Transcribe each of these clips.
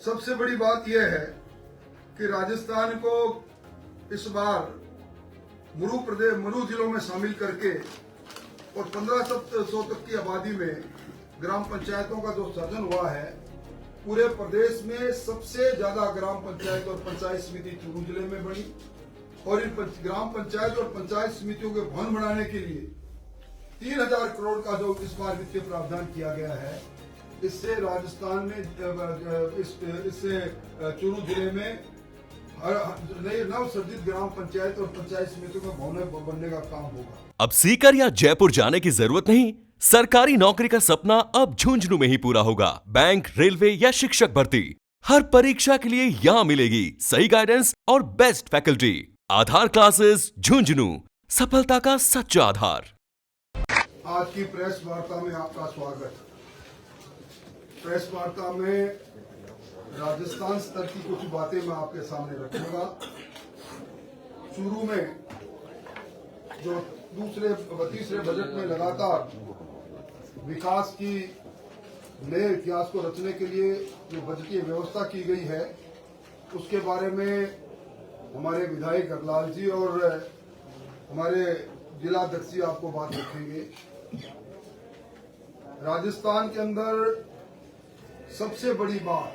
सबसे बड़ी बात यह है कि राजस्थान को इस बार मरू जिलों में शामिल करके और 1500 तक की आबादी में ग्राम पंचायतों का जो सृजन हुआ है, पूरे प्रदेश में सबसे ज्यादा ग्राम पंचायत और पंचायत समिति चूरू जिले में बनी। और इन ग्राम पंचायत और पंचायत समितियों के भवन बनाने के लिए 3000 करोड़ का जो इस बार वित्तीय प्रावधान किया गया है, इससे राजस्थान में इससे चूरू जिले में नए नवसर्जित ग्राम पंचायत और पंचायत समितियों का भवन बनने का काम होगा। अब सीकर या जयपुर जाने की जरूरत नहीं। सरकारी नौकरी का सपना अब झुंझुनू में ही पूरा होगा। बैंक, रेलवे या शिक्षक भर्ती, हर परीक्षा के लिए यहाँ मिलेगी सही गाइडेंस और बेस्ट फैकल्टी। आधार क्लासेस झुंझुनू, सफलता का सच्चा आधार। आज की प्रेस वार्ता में आपका स्वागत। प्रेस वार्ता में राजस्थान स्तर की कुछ बातें मैं आपके सामने रखूंगा। चूरू में जो तीसरे बजट में लगातार विकास की नए इतिहास को रचने के लिए जो बजटीय व्यवस्था की गई है, उसके बारे में हमारे विधायक गगलाल जी और हमारे जिलाध्यक्ष जी आपको बात रखेंगे। राजस्थान के अंदर सबसे बड़ी बात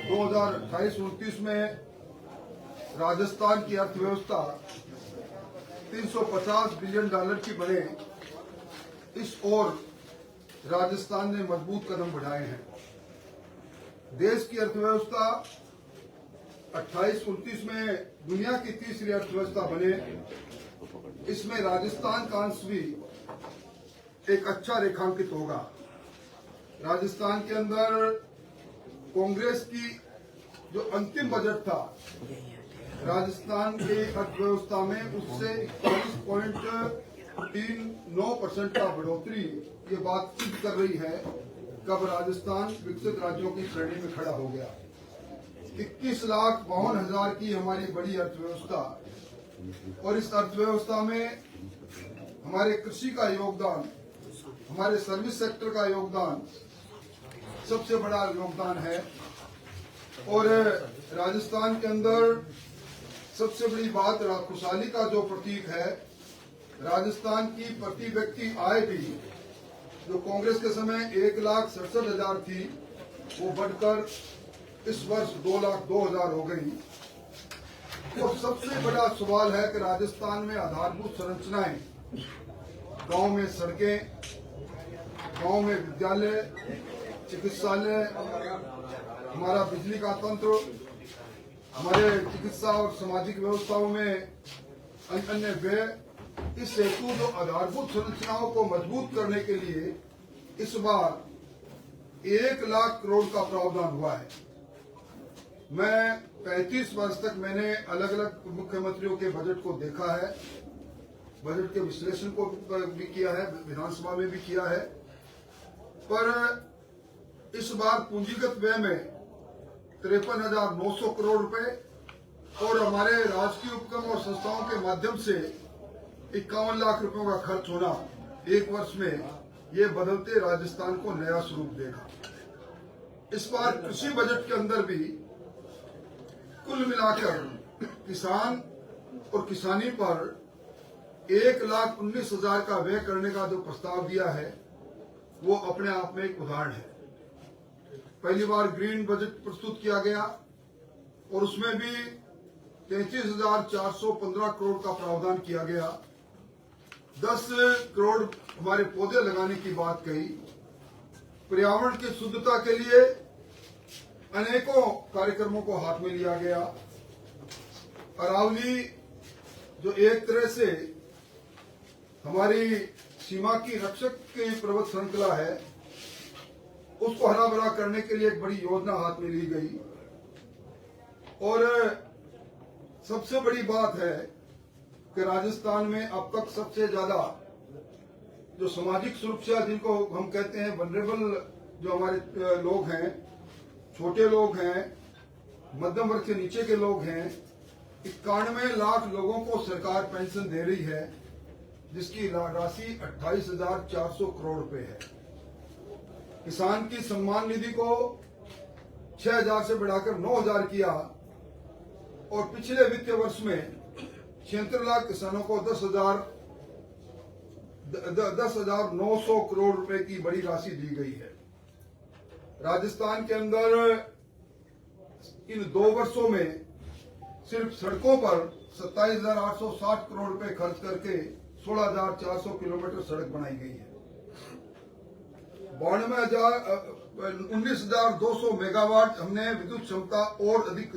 2028-29 में राजस्थान की अर्थव्यवस्था $350 बिलियन की बने, इस ओर राजस्थान ने मजबूत कदम बढ़ाए हैं। देश की अर्थव्यवस्था 28-29 में दुनिया की तीसरी अर्थव्यवस्था बने, इसमें राजस्थान का अंश भी एक अच्छा रेखांकित होगा। राजस्थान के अंदर कांग्रेस की जो अंतिम बजट था राजस्थान की अर्थव्यवस्था में, उससे 41.39% का बढ़ोतरी ये बात सिद्ध कर रही है कब राजस्थान विकसित राज्यों की श्रेणी में खड़ा हो गया। 21,52,000 की हमारी बड़ी अर्थव्यवस्था, और इस अर्थव्यवस्था में हमारे कृषि का योगदान, हमारे सर्विस सेक्टर का योगदान सबसे बड़ा योगदान है। और राजस्थान के अंदर सबसे बड़ी बात खुशहाली का जो प्रतीक है, राजस्थान की प्रति व्यक्ति आय भी जो कांग्रेस के समय 1,67,000 थी, वो बढ़कर इस वर्ष 2,02,000 हो गई। तो सबसे बड़ा सवाल है कि राजस्थान में आधारभूत संरचनाएं, गांव में सड़कें, गांव में विद्यालय, चिकित्सालय, हमारा बिजली का तंत्र, हमारे चिकित्सा और सामाजिक व्यवस्थाओं में अन्य व्यय, इस हेतु जो आधारभूत संरचनाओं को मजबूत करने के लिए इस बार 1 लाख करोड़ का प्रावधान हुआ है। मैं 35 वर्ष तक मैंने अलग अलग मुख्यमंत्रियों के बजट को देखा है, बजट के विश्लेषण को भी किया है, विधानसभा में भी किया है, पर इस बार पूंजीगत व्यय में 53,900 करोड़ रुपए और हमारे राजकीय उपक्रम और संस्थाओं के माध्यम से 51 लाख रुपयों का खर्च होना एक वर्ष में, ये बदलते राजस्थान को नया स्वरूप देगा। इस बार कृषि बजट के अंदर भी कुल मिलाकर किसान और किसानी पर 1,19,000 का व्यय करने का जो प्रस्ताव दिया है, वो अपने आप में एक उदाहरण है। पहली बार ग्रीन बजट प्रस्तुत किया गया और उसमें भी 33,415 करोड़ का प्रावधान किया गया। 10 करोड़ हमारे पौधे लगाने की बात कही। पर्यावरण की शुद्धता के लिए अनेकों कार्यक्रमों को हाथ में लिया गया। अरावली जो एक तरह से हमारी सीमा की रक्षक की पर्वत श्रृंखला है, उसको हरा भरा करने के लिए एक बड़ी योजना हाथ में ली गई। और सबसे बड़ी बात है कि राजस्थान में अब तक सबसे ज्यादा जो सामाजिक सुरक्षा, जिनको हम कहते हैं वनरेबल, जो हमारे लोग हैं, छोटे लोग हैं, मध्यम वर्ग से नीचे के लोग हैं, 91 लाख लोगों को सरकार पेंशन दे रही है, जिसकी राशि 28,400 करोड़ रुपए है। किसान की सम्मान निधि को 6,000 से बढ़ाकर 9,000 किया और पिछले वित्तीय वर्ष में 76 लाख किसानों को 10,900 करोड़ रुपए की बड़ी राशि दी गई है। राजस्थान के अंदर इन 2 वर्षों में सिर्फ सड़कों पर 27,860 करोड़ रुपए खर्च करके 16,400 किलोमीटर सड़क बनाई गई है। 19,200 मेगावाट हमने विद्युत क्षमता और अधिक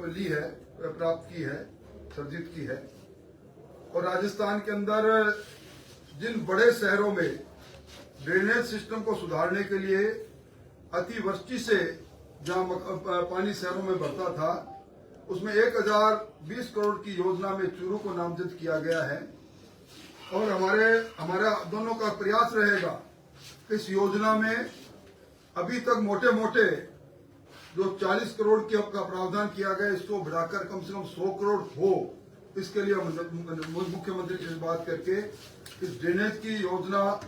ली है, प्राप्त की है, सर्जित की है। और राजस्थान के अंदर जिन बड़े शहरों में ड्रेनेज सिस्टम को सुधारने के लिए अतिवृष्टि से जहां पानी शहरों में भरता था, उसमें 1,020 करोड़ की योजना में चूरू को नामजद किया गया है। और हमारा दोनों का प्रयास रहेगा कि इस योजना में अभी तक मोटे मोटे जो 40 करोड़ का प्रावधान किया गया, इसको बढ़ाकर कम से कम 100 करोड़ हो। इसके लिए मुख्यमंत्री से बात करके इस ड्रेनेज की योजना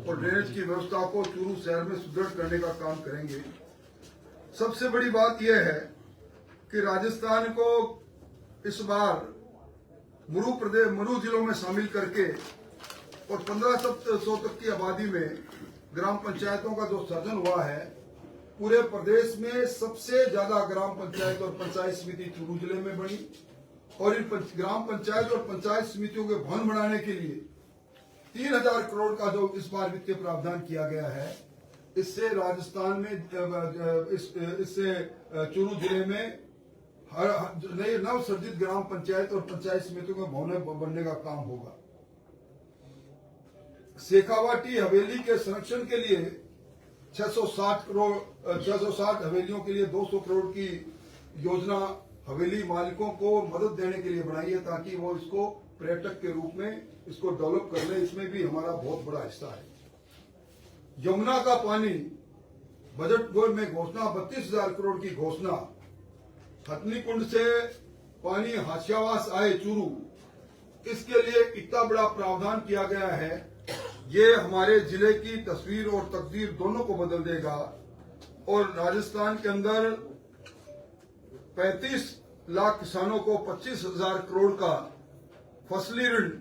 और ड्रेनेज की व्यवस्था को चूरू शहर में सुदृढ़ करने का काम करेंगे। सबसे बड़ी बात यह है कि राजस्थान को इस बार मुरू जिलों में शामिल करके और 1500 तक की आबादी में ग्राम पंचायतों का जो सर्जन हुआ है, पूरे प्रदेश में सबसे ज्यादा ग्राम पंचायत और पंचायत समिति चूरू जिले में बनी। और इन ग्राम पंचायत और पंचायत समितियों के भवन बनाने के लिए 3,000 करोड़ का जो इस बार वित्तीय प्रावधान किया गया है, इससे राजस्थान में इससे चूरू जिले में नए नव सर्जित ग्राम पंचायत और पंचायत समितियों के भवन बनने का काम होगा। शेखावाटी हवेली के संरक्षण के लिए 660 हवेलियों के लिए 200 करोड़ की योजना हवेली मालिकों को मदद देने के लिए बनाई है, ताकि वो इसको पर्यटक के रूप में इसको डेवलप कर ले। इसमें भी हमारा बहुत बड़ा हिस्सा है। यमुना का पानी बजट में घोषणा 32,000 करोड़ की घोषणा। हथनी कुंड से पानी हाशियावास आए चूरू, इसके लिए इतना बड़ा प्रावधान किया गया है। ये हमारे जिले की तस्वीर और तकदीर दोनों को बदल देगा। और राजस्थान के अंदर 35 लाख किसानों को 25,000 करोड़ का फसली ऋण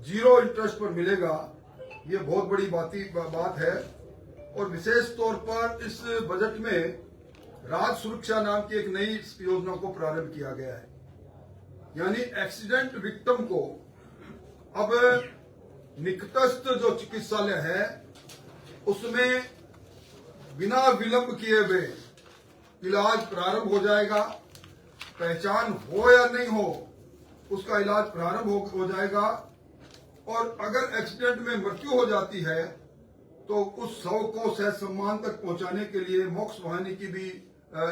0 इंटरेस्ट पर मिलेगा। ये बहुत बड़ी बात है। और विशेष तौर पर इस बजट में राज सुरक्षा नाम की एक नई योजना को प्रारंभ किया गया है। यानी एक्सीडेंट विक्टिम को अब निकटस्थ जो चिकित्सालय है उसमें बिना विलंब किए हुए इलाज प्रारंभ हो जाएगा। पहचान हो या नहीं हो, उसका इलाज प्रारंभ हो जाएगा। और अगर एक्सीडेंट में मृत्यु हो जाती है तो उस शव को सहज सम्मान तक पहुंचाने के लिए मोक्ष वाहिनी की भी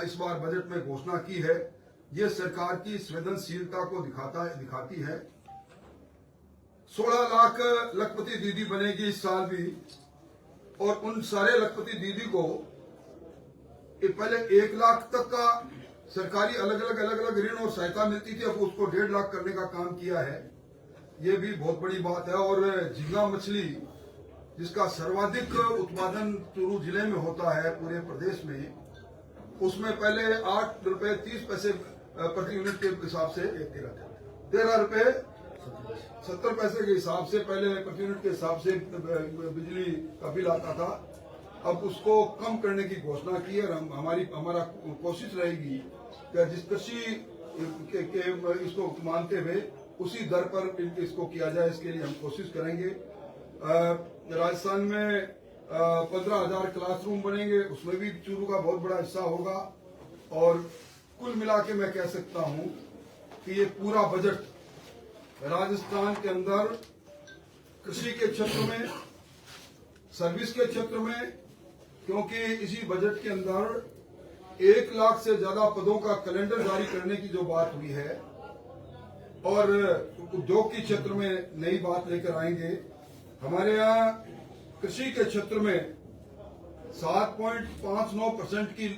इस बार बजट में घोषणा की है। ये सरकार की संवेदनशीलता को दिखाती है। 16 लाख लखपति दीदी बनेगी इस साल भी। और उन सारे लखपति दीदी को पहले 1 लाख तक का सरकारी अलग अलग ऋण और सहायता मिलती थी, अब उसको 1.5 लाख करने का काम किया है। ये भी बहुत बड़ी बात है। और झींगा मछली जिसका सर्वाधिक उत्पादन चूरू जिले में होता है पूरे प्रदेश में, उसमें पहले 8 रुपए 30 पैसे प्रति यूनिट के हिसाब से 13 रुपए 70 पैसे के हिसाब से पहले प्रति यूनिट के हिसाब से बिजली का बिल आता था। अब उसको कम करने की घोषणा की है। हमारा कोशिश रहेगी कि जिस कृषि के इसको मानते हुए उसी दर पर इसको किया जाए, इसके लिए हम कोशिश करेंगे। राजस्थान में 15,000 क्लासरूम बनेंगे, उसमें भी चूरू का बहुत बड़ा हिस्सा होगा। और कुल मिला के मैं कह सकता हूं कि ये पूरा बजट राजस्थान के अंदर कृषि के क्षेत्र में, सर्विस के क्षेत्र में, क्योंकि इसी बजट के अंदर 1 लाख से ज्यादा पदों का कैलेंडर जारी करने की जो बात हुई है, और उद्योग के क्षेत्र में नई बात लेकर आएंगे। हमारे यहाँ कृषि के क्षेत्र में 7.59% की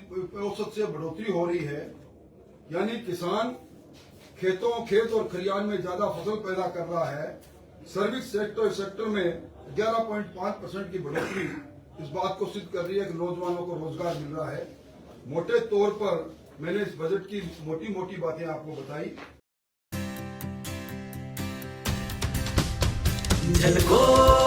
औसत से बढ़ोतरी हो रही है। यानी किसान खेत और खलिहान में ज्यादा फसल पैदा कर रहा है। सर्विस सेक्टर में 11.5% की बढ़ोतरी इस बात को सिद्ध कर रही है कि नौजवानों को रोजगार मिल रहा है। मोटे तौर पर मैंने इस बजट की मोटी मोटी बातें आपको बताई। झलको